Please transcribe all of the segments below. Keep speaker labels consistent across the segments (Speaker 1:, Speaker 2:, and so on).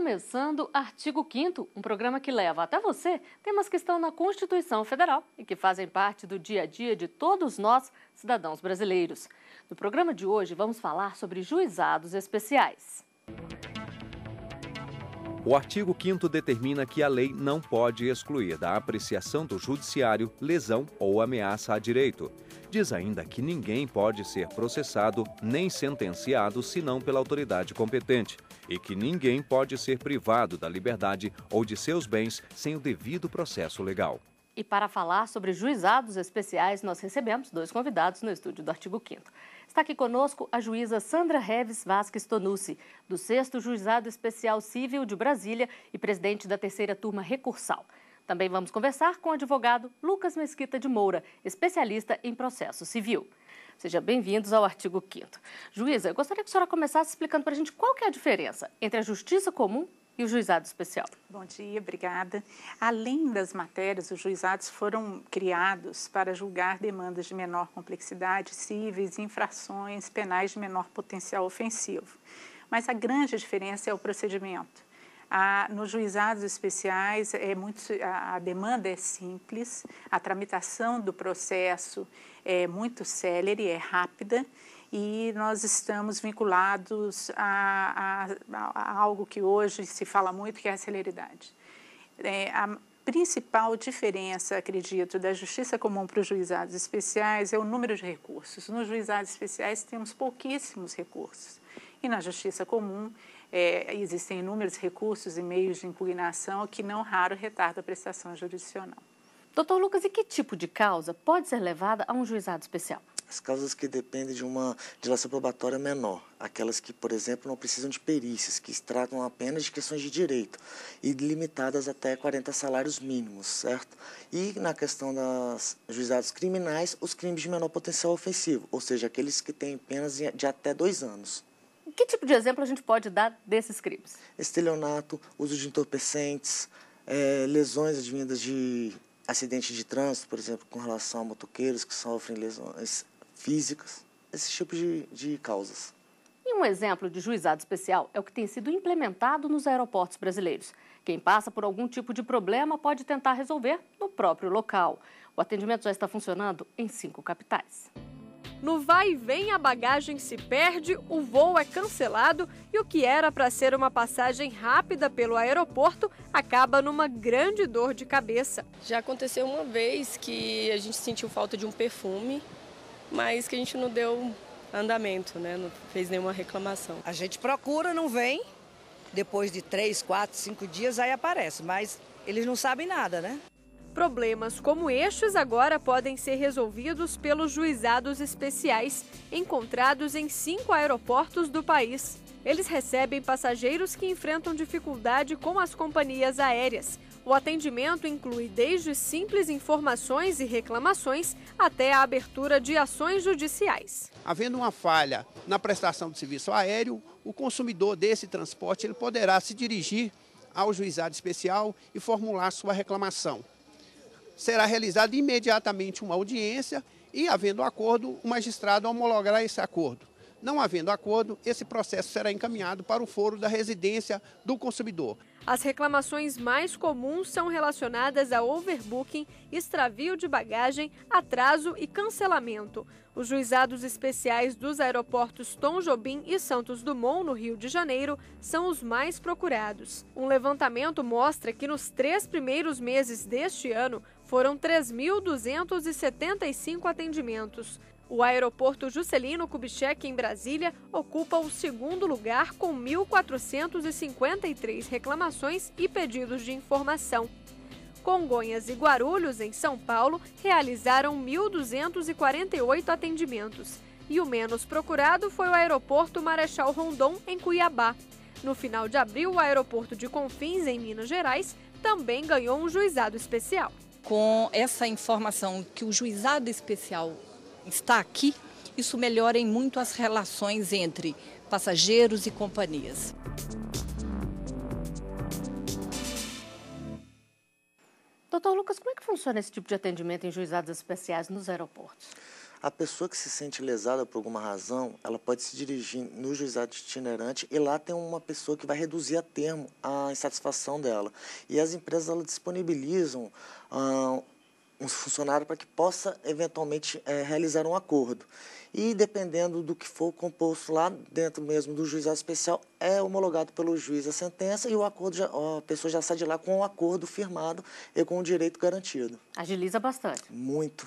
Speaker 1: começando Artigo 5º, um programa que leva até você temas que estão na Constituição Federal e que fazem parte do dia a dia de todos nós, cidadãos brasileiros. No programa de hoje, vamos falar sobre juizados especiais.
Speaker 2: O artigo 5º determina que a lei não pode excluir da apreciação do judiciário lesão ou ameaça a direito. Diz ainda que ninguém pode ser processado nem sentenciado senão pela autoridade competente e que ninguém pode ser privado da liberdade ou de seus bens sem o devido processo legal.
Speaker 1: E para falar sobre juizados especiais, nós recebemos 2 convidados no estúdio do Artigo 5º. Está aqui conosco a juíza Sandra Reves Vasques Tonucci, do 6º Juizado Especial Civil de Brasília e presidente da 3ª Turma Recursal. Também vamos conversar com o advogado Lucas Mesquita de Moura, especialista em processo civil. Sejam bem-vindos ao Artigo 5º. Juíza, eu gostaria que a senhora começasse explicando para a gente qual que é a diferença entre a justiça comum e o juizado especial.
Speaker 3: Bom dia, obrigada. Além das matérias, os juizados foram criados para julgar demandas de menor complexidade, cíveis e infrações penais de menor potencial ofensivo. Mas a grande diferença é o procedimento. Nos juizados especiais, a demanda é simples, a tramitação do processo é muito célere, é rápida, e nós estamos vinculados a algo que hoje se fala muito, que é a celeridade. A principal diferença, acredito, da justiça comum para os juizados especiais é o número de recursos. Nos juizados especiais temos pouquíssimos recursos e na justiça comum existem inúmeros recursos e meios de impugnação que não raro retardam a prestação jurisdicional.
Speaker 1: Doutor Lucas, e que tipo de causa pode ser levada a um juizado especial?
Speaker 4: As causas que dependem de uma dilação probatória menor, aquelas que, por exemplo, não precisam de perícias, que tratam apenas de questões de direito e limitadas até 40 salários mínimos, certo? E na questão dos juizados criminais, os crimes de menor potencial ofensivo, ou seja, aqueles que têm penas de até 2 anos.
Speaker 1: Que tipo de exemplo a gente pode dar desses crimes?
Speaker 4: Estelionato, uso de entorpecentes, lesões advindas de acidente de trânsito, por exemplo, com relação a motoqueiros que sofrem lesões físicas, esse tipo de causas.
Speaker 1: E um exemplo de juizado especial é o que tem sido implementado nos aeroportos brasileiros. Quem passa por algum tipo de problema pode tentar resolver no próprio local. O atendimento já está funcionando em 5 capitais.
Speaker 5: No vai e vem, a bagagem se perde, o voo é cancelado e o que era para ser uma passagem rápida pelo aeroporto acaba numa grande dor de cabeça.
Speaker 6: Já aconteceu uma vez que a gente sentiu falta de um perfume, mas que a gente não deu andamento, né? Não fez nenhuma reclamação.
Speaker 7: A gente procura, não vem, depois de 3, 4, 5 dias aí aparece, mas eles não sabem nada, né?
Speaker 5: Problemas como estes agora podem ser resolvidos pelos juizados especiais, encontrados em 5 aeroportos do país. Eles recebem passageiros que enfrentam dificuldade com as companhias aéreas. O atendimento inclui desde simples informações e reclamações até a abertura de ações judiciais.
Speaker 8: Havendo uma falha na prestação do serviço aéreo, o consumidor desse transporte ele poderá se dirigir ao juizado especial e formular sua reclamação. Será realizada imediatamente uma audiência e, havendo acordo, o magistrado homologará esse acordo. Não havendo acordo, esse processo será encaminhado para o foro da residência do consumidor.
Speaker 5: As reclamações mais comuns são relacionadas a overbooking, extravio de bagagem, atraso e cancelamento. Os juizados especiais dos aeroportos Tom Jobim e Santos Dumont, no Rio de Janeiro, são os mais procurados. Um levantamento mostra que nos 3 primeiros meses deste ano foram 3.275 atendimentos. O aeroporto Juscelino Kubitschek, em Brasília, ocupa o 2º lugar com 1.453 reclamações e pedidos de informação. Congonhas e Guarulhos, em São Paulo, realizaram 1.248 atendimentos. E o menos procurado foi o aeroporto Marechal Rondon, em Cuiabá. No final de abril, o aeroporto de Confins, em Minas Gerais, também ganhou um juizado especial.
Speaker 9: Com essa informação que o juizado especial está aqui, isso melhora em muito as relações entre passageiros e companhias.
Speaker 1: Doutor Lucas, como é que funciona esse tipo de atendimento em juizados especiais nos aeroportos?
Speaker 4: A pessoa que se sente lesada por alguma razão, ela pode se dirigir no juizado itinerante e lá tem uma pessoa que vai reduzir a termo a insatisfação dela. E as empresas elas disponibilizam um funcionário para que possa eventualmente realizar um acordo. E dependendo do que for composto lá dentro mesmo do juizado especial, é homologado pelo juiz a sentença e a pessoa já sai de lá com o acordo firmado e com o direito garantido.
Speaker 1: Agiliza bastante.
Speaker 4: Muito.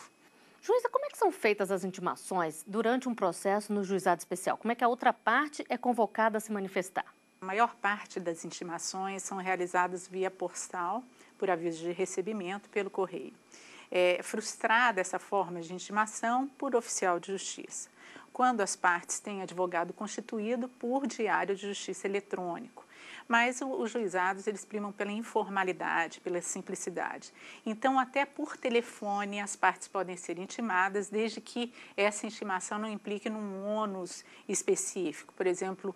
Speaker 1: Juíza, como é que são feitas as intimações durante um processo no juizado especial? Como é que a outra parte é convocada a se manifestar?
Speaker 3: A maior parte das intimações são realizadas via postal, por aviso de recebimento pelo correio. É frustrada essa forma de intimação por oficial de justiça, quando as partes têm advogado constituído por diário de justiça eletrônico. Mas os juizados, eles primam pela informalidade, pela simplicidade. Então, até por telefone, as partes podem ser intimadas, desde que essa intimação não implique num ônus específico. Por exemplo,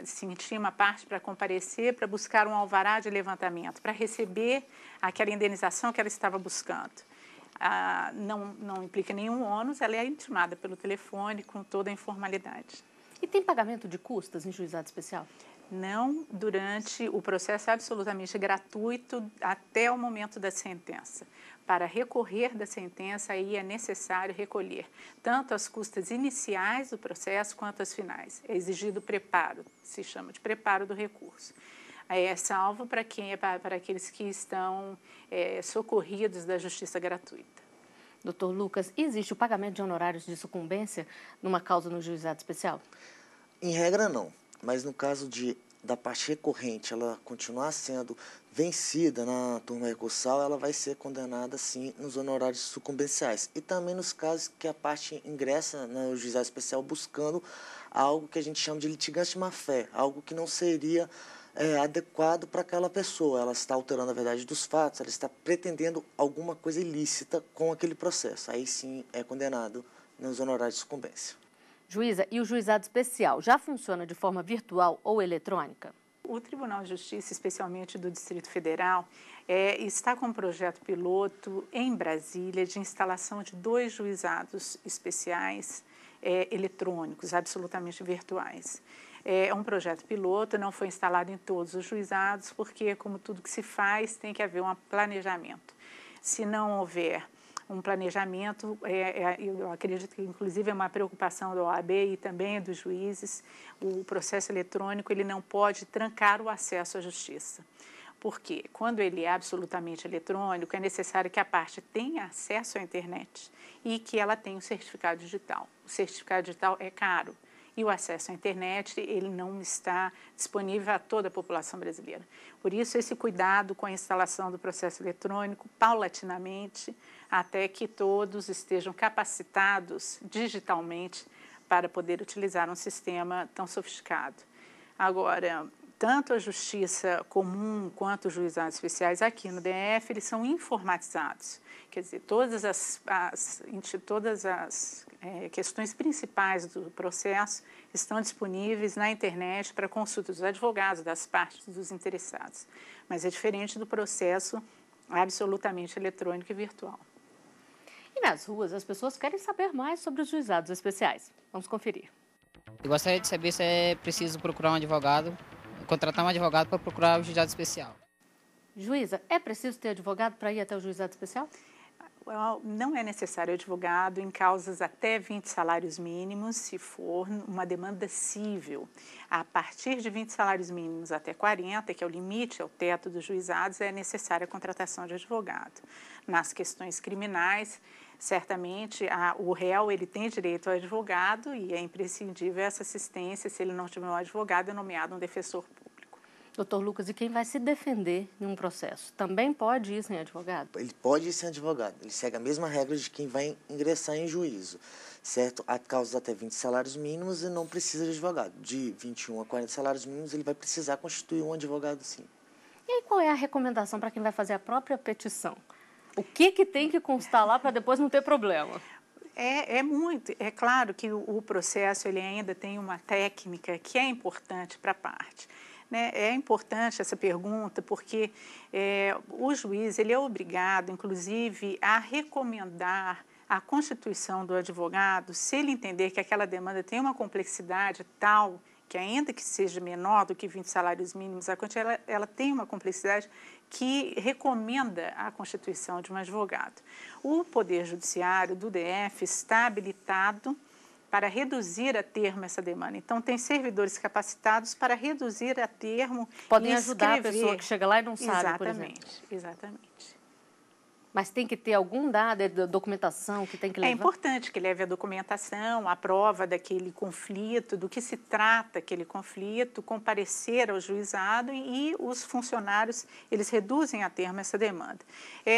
Speaker 3: se intima a parte para comparecer, para buscar um alvará de levantamento, para receber aquela indenização que ela estava buscando. Não implica nenhum ônus, ela é intimada pelo telefone com toda a informalidade.
Speaker 1: E tem pagamento de custas em juizado especial?
Speaker 3: Não, durante o processo é absolutamente gratuito até o momento da sentença. Para recorrer da sentença, aí é necessário recolher tanto as custas iniciais do processo quanto as finais. É exigido preparo, se chama de preparo do recurso. É salvo para aqueles que estão socorridos da justiça gratuita.
Speaker 1: Doutor Lucas, existe o pagamento de honorários de sucumbência numa causa no juizado especial?
Speaker 4: Em regra, não. Mas no caso da parte recorrente, ela continuar sendo vencida na turma recursal, ela vai ser condenada, sim, nos honorários sucumbenciais. E também nos casos que a parte ingressa no juizado especial buscando algo que a gente chama de litigância de má-fé, algo que não seria adequado para aquela pessoa. Ela está alterando a verdade dos fatos, ela está pretendendo alguma coisa ilícita com aquele processo. Aí sim é condenado nos honorários de sucumbência.
Speaker 1: Juíza, e o juizado especial já funciona de forma virtual ou eletrônica?
Speaker 3: O Tribunal de Justiça, especialmente do Distrito Federal, está com um projeto piloto em Brasília de instalação de 2 juizados especiais eletrônicos, absolutamente virtuais. É um projeto piloto, não foi instalado em todos os juizados, porque, como tudo que se faz, tem que haver um planejamento. Se não houver um planejamento, eu acredito que inclusive é uma preocupação da OAB e também dos juízes, o processo eletrônico ele não pode trancar o acesso à justiça. Porque quando ele é absolutamente eletrônico, é necessário que a parte tenha acesso à internet e que ela tenha um certificado digital. O certificado digital é caro e o acesso à internet ele não está disponível a toda a população brasileira. Por isso, esse cuidado com a instalação do processo eletrônico, paulatinamente, até que todos estejam capacitados digitalmente para poder utilizar um sistema tão sofisticado. Agora, tanto a justiça comum quanto os juizados especiais aqui no DF, eles são informatizados. Quer dizer, todas as questões principais do processo estão disponíveis na internet para consulta dos advogados, das partes, dos interessados. Mas é diferente do processo absolutamente eletrônico e virtual.
Speaker 1: E nas ruas, as pessoas querem saber mais sobre os juizados especiais. Vamos conferir.
Speaker 10: Eu gostaria de saber se é preciso procurar um advogado, contratar um advogado para procurar o juizado especial.
Speaker 1: Juíza, é preciso ter advogado para ir até o juizado especial?
Speaker 3: Não é necessário advogado em causas até 20 salários mínimos, se for uma demanda cível. A partir de 20 salários mínimos até 40, que é o limite, é o teto dos juizados, é necessária a contratação de advogado. Nas questões criminais, certamente o réu ele tem direito ao advogado e é imprescindível essa assistência. Se ele não tiver um advogado, é nomeado um defensor público.
Speaker 1: Doutor Lucas, e quem vai se defender em um processo também pode ir sem advogado?
Speaker 4: Ele pode ir sem advogado. Ele segue a mesma regra de quem vai ingressar em juízo, certo? A causa até 20 salários mínimos e não precisa de advogado. De 21 a 40 salários mínimos, ele vai precisar constituir um advogado, sim.
Speaker 1: E aí, qual é a recomendação para quem vai fazer a própria petição? O que tem que constar lá para depois não ter problema?
Speaker 3: É claro que o processo ele ainda tem uma técnica que é importante para a parte. É importante essa pergunta porque o juiz ele é obrigado, inclusive, a recomendar a constituição do advogado, se ele entender que aquela demanda tem uma complexidade tal, que ainda que seja menor do que 20 salários mínimos, a quantia ela tem uma complexidade que recomenda a constituição de um advogado. O Poder Judiciário do DF está habilitado para reduzir a termo essa demanda. Então, tem servidores capacitados para reduzir a termo.
Speaker 1: Podem
Speaker 3: e
Speaker 1: ajudar a pessoa que chega lá e não sabe, por exemplo.
Speaker 3: Exatamente.
Speaker 1: Mas tem que ter algum dado de documentação que tem que levar?
Speaker 3: É importante que leve a documentação, a prova daquele conflito, do que se trata aquele conflito, comparecer ao juizado e os funcionários, eles reduzem a termo essa demanda.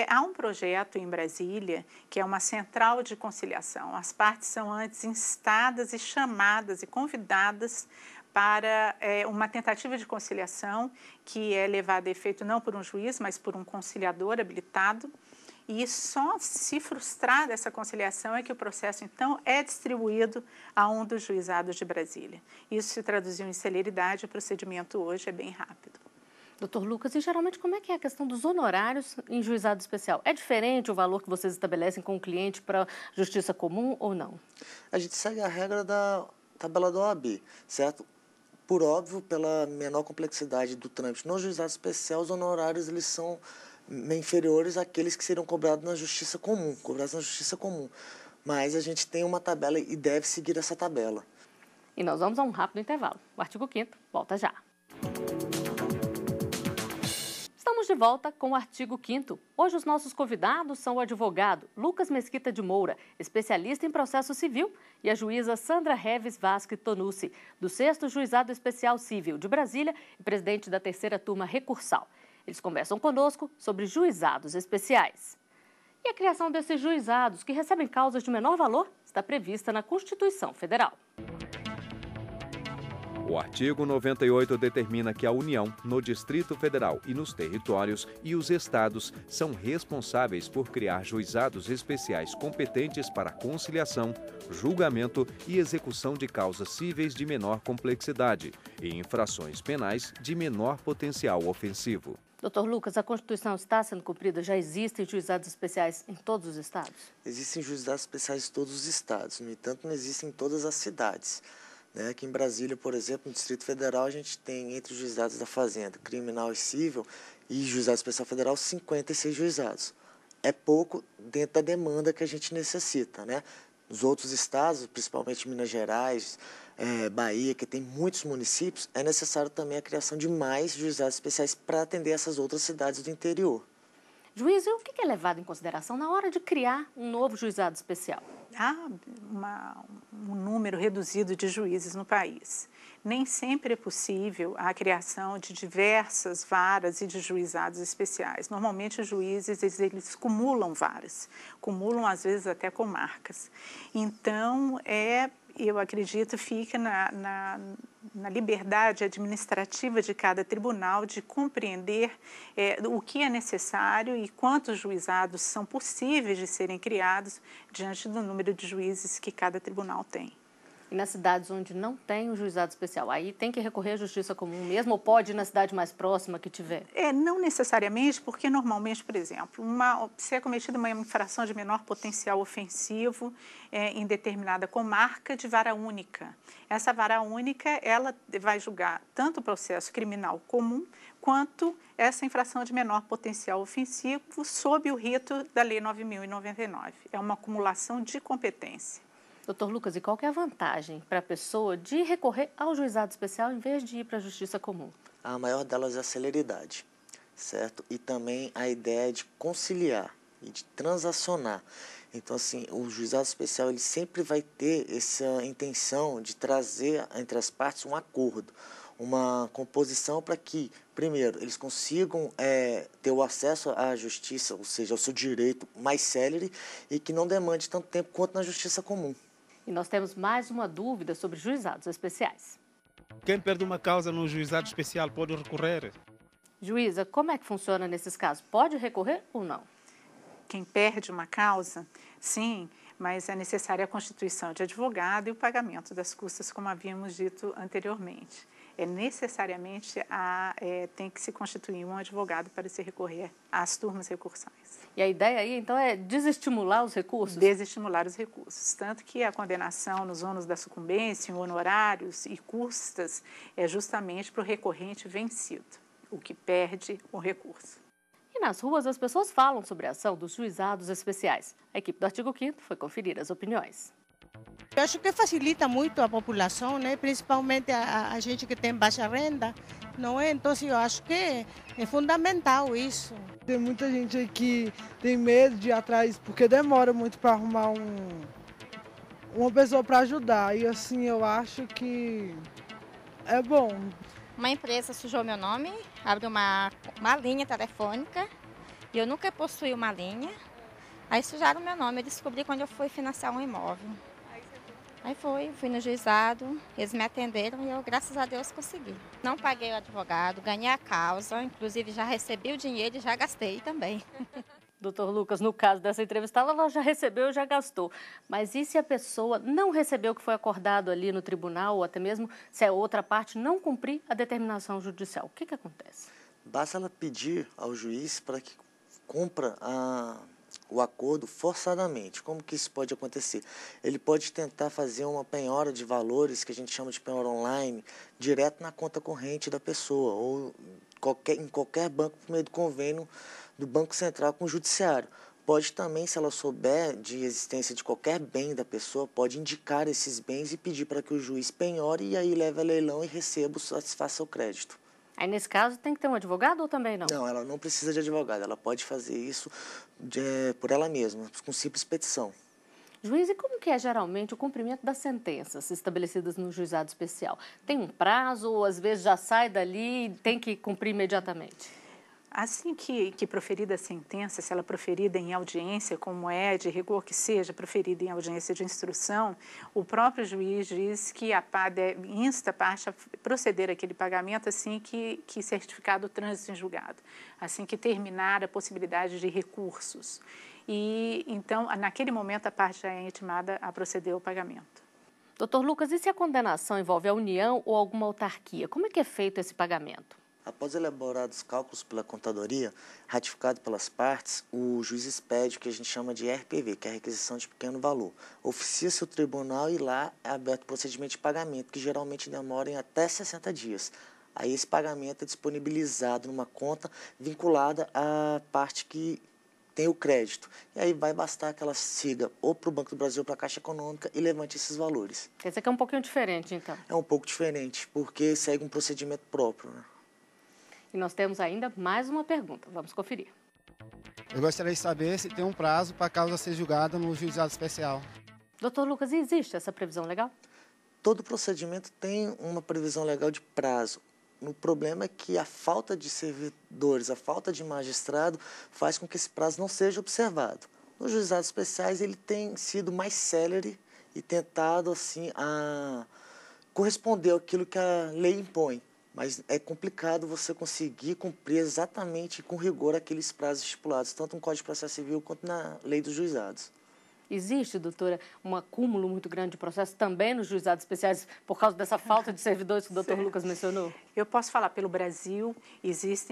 Speaker 3: Há um projeto em Brasília, que é uma central de conciliação. As partes são antes instadas e chamadas e convidadas para uma tentativa de conciliação que é levada a efeito não por um juiz, mas por um conciliador habilitado. E só se frustrar dessa conciliação é que o processo, então, é distribuído a um dos juizados de Brasília. Isso se traduziu em celeridade, o procedimento hoje é bem rápido.
Speaker 1: Doutor Lucas, e geralmente como é que é a questão dos honorários em juizado especial? É diferente o valor que vocês estabelecem com o cliente para justiça comum ou não?
Speaker 4: A gente segue a regra da tabela da OAB, certo? Por óbvio, pela menor complexidade do trâmite no juizado especial, os honorários eles são inferiores àqueles que seriam cobrados na justiça comum, Mas a gente tem uma tabela e deve seguir essa tabela.
Speaker 1: E nós vamos a um rápido intervalo. O artigo 5º volta já. Estamos de volta com o artigo 5º. Hoje os nossos convidados são o advogado Lucas Mesquita de Moura, especialista em processo civil, e a juíza Sandra Reves Vasques Tonucci, do 6º Juizado Especial Civil de Brasília e presidente da 3ª Turma Recursal. Eles conversam conosco sobre juizados especiais. E a criação desses juizados, que recebem causas de menor valor, está prevista na Constituição Federal.
Speaker 2: O artigo 98 determina que a União, no Distrito Federal e nos territórios, e os estados são responsáveis por criar juizados especiais competentes para conciliação, julgamento e execução de causas cíveis de menor complexidade e infrações penais de menor potencial ofensivo.
Speaker 1: Doutor Lucas, a Constituição está sendo cumprida? Já existem juizados especiais em todos os estados?
Speaker 4: Existem juizados especiais em todos os estados, no entanto, não existem em todas as cidades. Aqui em Brasília, por exemplo, no Distrito Federal, a gente tem entre os juizados da Fazenda, Criminal e Cível, e Juizado Especial Federal, 56 juizados. É pouco dentro da demanda que a gente necessita, Nos outros estados, principalmente Minas Gerais, Bahia, que tem muitos municípios, é necessário também a criação de mais juizados especiais para atender essas outras cidades do interior.
Speaker 1: Juiz, e o que é levado em consideração na hora de criar um novo juizado especial?
Speaker 3: Há um número reduzido de juízes no país. Nem sempre é possível a criação de diversas varas e de juizados especiais. Normalmente, os juízes eles cumulam varas, cumulam às vezes até comarcas. Então, eu acredito, fica na liberdade administrativa de cada tribunal de compreender o que é necessário e quantos juizados são possíveis de serem criados diante do número de juízes que cada tribunal tem.
Speaker 1: E nas cidades onde não tem um juizado especial, aí tem que recorrer à justiça comum mesmo ou pode ir na cidade mais próxima que tiver?
Speaker 3: Não necessariamente, porque normalmente, por exemplo, se é cometida uma infração de menor potencial ofensivo em determinada comarca de vara única. Essa vara única, ela vai julgar tanto o processo criminal comum quanto essa infração de menor potencial ofensivo sob o rito da Lei 9.099. É uma acumulação de competência.
Speaker 1: Doutor Lucas, e qual que é a vantagem para a pessoa de recorrer ao juizado especial em vez de ir para a justiça comum?
Speaker 4: A maior delas é a celeridade, certo? E também a ideia de conciliar e de transacionar. Então, assim, o juizado especial ele sempre vai ter essa intenção de trazer entre as partes um acordo, uma composição para que, primeiro, eles consigam ter o acesso à justiça, ou seja, ao seu direito mais célere e que não demande tanto tempo quanto na justiça comum.
Speaker 1: E nós temos mais uma dúvida sobre juizados especiais.
Speaker 11: Quem perde uma causa no juizado especial pode recorrer?
Speaker 1: Juíza, como é que funciona nesses casos? Pode recorrer ou não?
Speaker 3: Quem perde uma causa, sim, mas é necessária a constituição de advogado e o pagamento das custas, como havíamos dito anteriormente. necessariamente tem que se constituir um advogado para se recorrer às turmas recursais.
Speaker 1: E a ideia aí, então, é desestimular os recursos?
Speaker 3: Desestimular os recursos. Tanto que a condenação nos ônus da sucumbência, em honorários e custas, é justamente para o recorrente vencido, o que perde o recurso.
Speaker 1: E nas ruas as pessoas falam sobre a ação dos juizados especiais. A equipe do Artigo 5º foi conferir as opiniões.
Speaker 12: Eu acho que facilita muito a população, né? Principalmente a gente que tem baixa renda, não é? Então, eu acho que é fundamental isso.
Speaker 13: Tem muita gente aí que tem medo de ir atrás, porque demora muito para arrumar uma pessoa para ajudar. E assim, eu acho que é bom.
Speaker 14: Uma empresa sujou meu nome, abriu uma linha telefônica e eu nunca possuí uma linha. Aí sujaram meu nome, eu descobri quando eu fui financiar um imóvel. Aí fui no juizado, eles me atenderam e eu, graças a Deus, consegui. Não paguei o advogado, ganhei a causa, inclusive já recebi o dinheiro e já gastei também.
Speaker 1: Doutor Lucas, no caso dessa entrevistada, ela já recebeu e já gastou. Mas e se a pessoa não recebeu o que foi acordado ali no tribunal, ou até mesmo se a outra parte não cumprir a determinação judicial? O que acontece?
Speaker 4: Basta ela pedir ao juiz para que cumpra o acordo forçadamente. Como que isso pode acontecer? Ele pode tentar fazer uma penhora de valores, que a gente chama de penhora online, direto na conta corrente da pessoa, ou em qualquer banco por meio do convênio do Banco Central com o Judiciário. Pode também, se ela souber de existência de qualquer bem da pessoa, pode indicar esses bens e pedir para que o juiz penhore e aí leve a leilão e receba, satisfaça o crédito.
Speaker 1: Aí, nesse caso, tem que ter um advogado ou também não?
Speaker 4: Não, ela não precisa de advogado, ela pode fazer isso por ela mesma, com simples petição.
Speaker 1: Juiz, e como que é geralmente o cumprimento das sentenças estabelecidas no juizado especial? Tem um prazo ou às vezes já sai dali e tem que cumprir imediatamente?
Speaker 3: Assim que proferida a sentença, se ela é proferida em audiência, como é de rigor que seja proferida em audiência de instrução, o próprio juiz diz que insta a parte a proceder àquele pagamento assim que certificado o trânsito em julgado, assim que terminar a possibilidade de recursos. E, então, naquele momento, a parte já é intimada a proceder ao pagamento.
Speaker 1: Doutor Lucas, e se a condenação envolve a União ou alguma autarquia? Como é que é feito esse pagamento?
Speaker 4: Após elaborados os cálculos pela contadoria, ratificado pelas partes, o juiz expede o que a gente chama de RPV, que é a requisição de pequeno valor. Oficia-se o tribunal e lá é aberto o procedimento de pagamento, que geralmente demora em até 60 dias. Aí esse pagamento é disponibilizado numa conta vinculada à parte que tem o crédito. E aí vai bastar que ela siga ou para o Banco do Brasil ou para a Caixa Econômica e levante esses valores.
Speaker 1: Esse aqui é um pouquinho diferente, então?
Speaker 4: É um pouco diferente, porque segue um procedimento próprio, né?
Speaker 1: E nós temos ainda mais uma pergunta. Vamos conferir.
Speaker 15: Eu gostaria de saber se tem um prazo para a causa ser julgada no juizado especial.
Speaker 1: Doutor Lucas, existe essa previsão legal?
Speaker 4: Todo procedimento tem uma previsão legal de prazo. O problema é que a falta de servidores, a falta de magistrado faz com que esse prazo não seja observado. Nos juizados especiais ele tem sido mais célere e tentado assim, a corresponder àquilo que a lei impõe. Mas é complicado você conseguir cumprir exatamente com rigor aqueles prazos estipulados, tanto no Código de Processo Civil quanto na lei dos juizados.
Speaker 1: Existe, doutora, um acúmulo muito grande de processos também nos juizados especiais por causa dessa falta de servidores que o doutor Lucas mencionou?
Speaker 3: Eu posso falar pelo Brasil, existe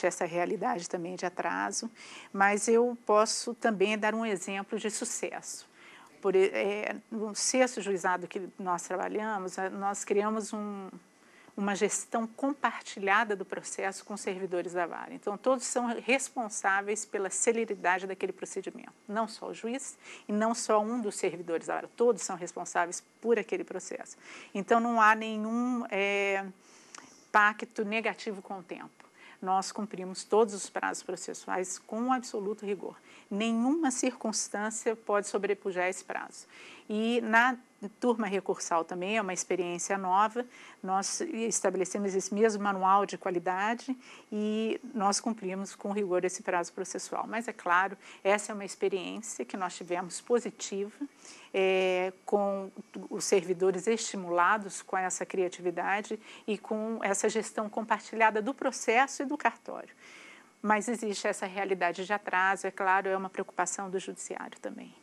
Speaker 3: essa realidade também de atraso, mas eu posso também dar um exemplo de sucesso. No sexto juizado que nós trabalhamos, nós criamos uma gestão compartilhada do processo com os servidores da vara. Então, todos são responsáveis pela celeridade daquele procedimento. Não só o juiz e não só um dos servidores da vara. Todos são responsáveis por aquele processo. Então, não há nenhum pacto negativo com o tempo. Nós cumprimos todos os prazos processuais com absoluto rigor. Nenhuma circunstância pode sobrepujar esse prazo. E na turma recursal também é uma experiência nova, nós estabelecemos esse mesmo manual de qualidade e nós cumprimos com rigor esse prazo processual. Mas, é claro, essa é uma experiência que nós tivemos positiva, com os servidores estimulados com essa criatividade e com essa gestão compartilhada do processo e do cartório. Mas existe essa realidade de atraso, é claro, é uma preocupação do judiciário também.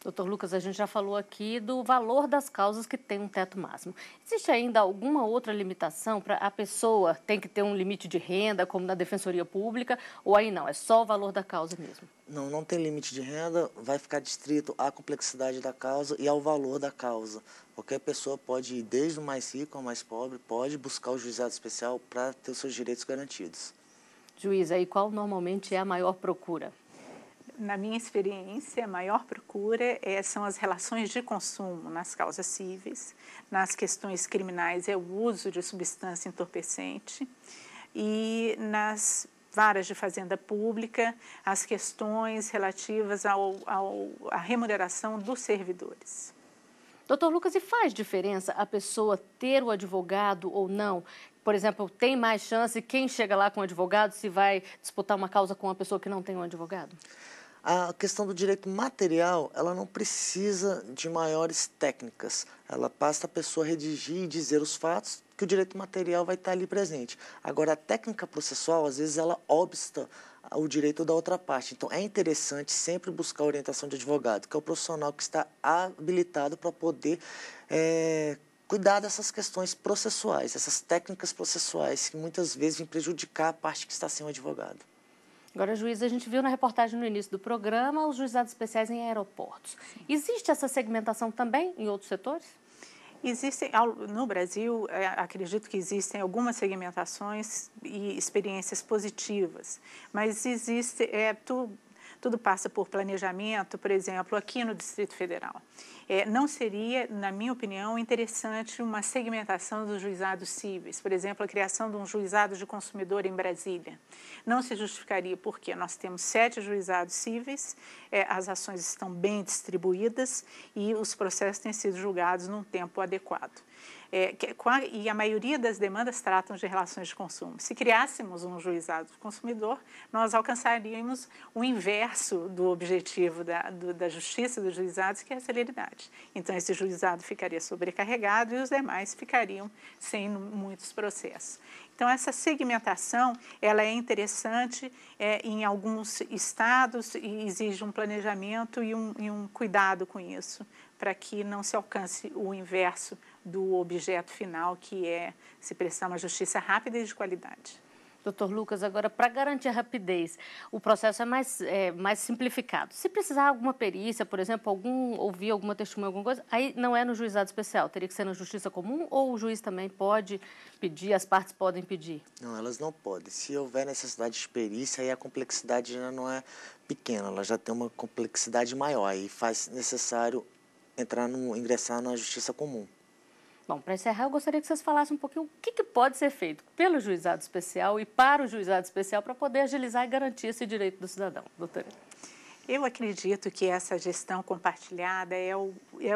Speaker 1: Doutor Lucas, a gente já falou aqui do valor das causas que tem um teto máximo. Existe ainda alguma outra limitação para a pessoa tem que ter um limite de renda, como na Defensoria Pública, ou aí não, é só o valor da causa mesmo?
Speaker 4: Não, não tem limite de renda, vai ficar distrito à complexidade da causa e ao valor da causa. Qualquer pessoa pode ir desde o mais rico ao mais pobre, pode buscar o juizado especial para ter os seus direitos garantidos.
Speaker 1: Juiz, aí qual normalmente é a maior procura?
Speaker 3: Na minha experiência, a maior procura são as relações de consumo nas causas cíveis, nas questões criminais é o uso de substância entorpecente e nas varas de fazenda pública, as questões relativas à remuneração dos servidores.
Speaker 1: Doutor Lucas, e faz diferença a pessoa ter o advogado ou não? Por exemplo, tem mais chance quem chega lá com o advogado se vai disputar uma causa com uma pessoa que não tem um advogado?
Speaker 4: A questão do direito material, ela não precisa de maiores técnicas. Ela basta a pessoa redigir e dizer os fatos que o direito material vai estar ali presente. Agora, a técnica processual, às vezes, ela obsta o direito da outra parte. Então, é interessante sempre buscar a orientação de advogado, que é o profissional que está habilitado para poder cuidar dessas questões processuais, essas técnicas processuais que muitas vezes vêm prejudicar a parte que está sem o advogado.
Speaker 1: Agora, juiz, a gente viu na reportagem no início do programa os juizados especiais em aeroportos. Existe essa segmentação também em outros setores?
Speaker 3: Existem, no Brasil, acredito que existem algumas segmentações e experiências positivas, mas existe, tudo passa por planejamento, por exemplo, aqui no Distrito Federal. Não seria, na minha opinião, interessante uma segmentação dos juizados cíveis, por exemplo, a criação de um juizado de consumidor em Brasília. Não se justificaria porque nós temos 7 juizados cíveis, as ações estão bem distribuídas e os processos têm sido julgados num tempo adequado. E a maioria das demandas tratam de relações de consumo. Se criássemos um juizado do consumidor, nós alcançaríamos o inverso do objetivo da justiça dos juizados, que é a celeridade. Então, esse juizado ficaria sobrecarregado e os demais ficariam sem muitos processos. Então, essa segmentação ela é interessante em alguns estados e exige um planejamento e um cuidado com isso, para que não se alcance o inverso do objeto final, que é se prestar uma justiça rápida e de qualidade.
Speaker 1: Doutor Lucas, agora, para garantir a rapidez, o processo é mais simplificado. Se precisar alguma perícia, por exemplo, ouvir alguma testemunha, alguma coisa, aí não é no juizado especial, teria que ser na justiça comum ou o juiz também pode pedir, as partes podem pedir?
Speaker 4: Não, elas não podem. Se houver necessidade de perícia, aí a complexidade já não é pequena, ela já tem uma complexidade maior, aí faz necessário ingressar na justiça comum.
Speaker 1: Bom, para encerrar, eu gostaria que vocês falassem um pouquinho o que pode ser feito pelo juizado especial e para o juizado especial para poder agilizar e garantir esse direito do cidadão. Doutora.
Speaker 3: Eu acredito que essa gestão compartilhada é o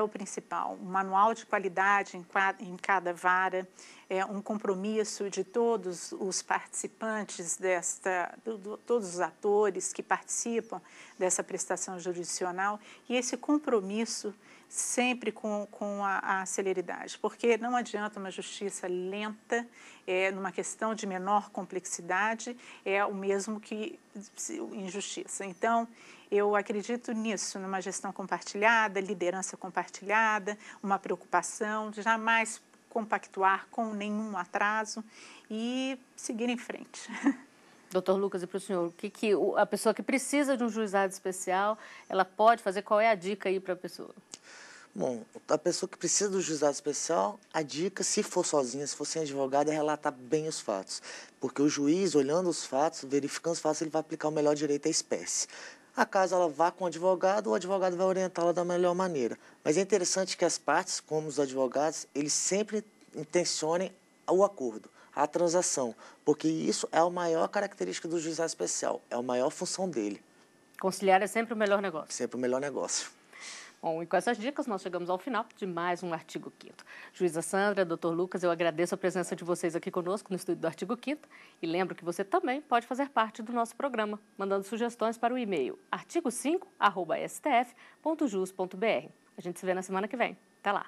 Speaker 3: principal. Um manual de qualidade em cada vara, um compromisso de todos os participantes todos os atores que participam dessa prestação jurisdicional e esse compromisso sempre com a celeridade, porque não adianta uma justiça lenta, numa questão de menor complexidade, é o mesmo que injustiça. Então, eu acredito nisso, numa gestão compartilhada, liderança compartilhada, uma preocupação de jamais compactuar com nenhum atraso e seguir em frente.
Speaker 1: Doutor Lucas, e para o senhor, o que a pessoa que precisa de um juizado especial, ela pode fazer? Qual é a dica aí para a pessoa?
Speaker 4: Bom, a pessoa que precisa do juizado especial, a dica, se for sozinha, se for sem advogado, é relatar bem os fatos. Porque o juiz, olhando os fatos, verificando os fatos, ele vai aplicar o melhor direito à espécie. Acaso ela vá com o advogado vai orientá-la da melhor maneira. Mas é interessante que as partes, como os advogados, eles sempre intencionem o acordo, a transação. Porque isso é a maior característica do juizado especial, é a maior função dele.
Speaker 1: Conciliar é sempre o melhor negócio.
Speaker 4: Sempre o melhor negócio.
Speaker 1: Bom, e com essas dicas nós chegamos ao final de mais um Artigo 5º. Juíza Sandra, doutor Lucas, eu agradeço a presença de vocês aqui conosco no estúdio do Artigo 5º e lembro que você também pode fazer parte do nosso programa, mandando sugestões para o e-mail artigo5@stf.jus.br. A gente se vê na semana que vem. Até lá!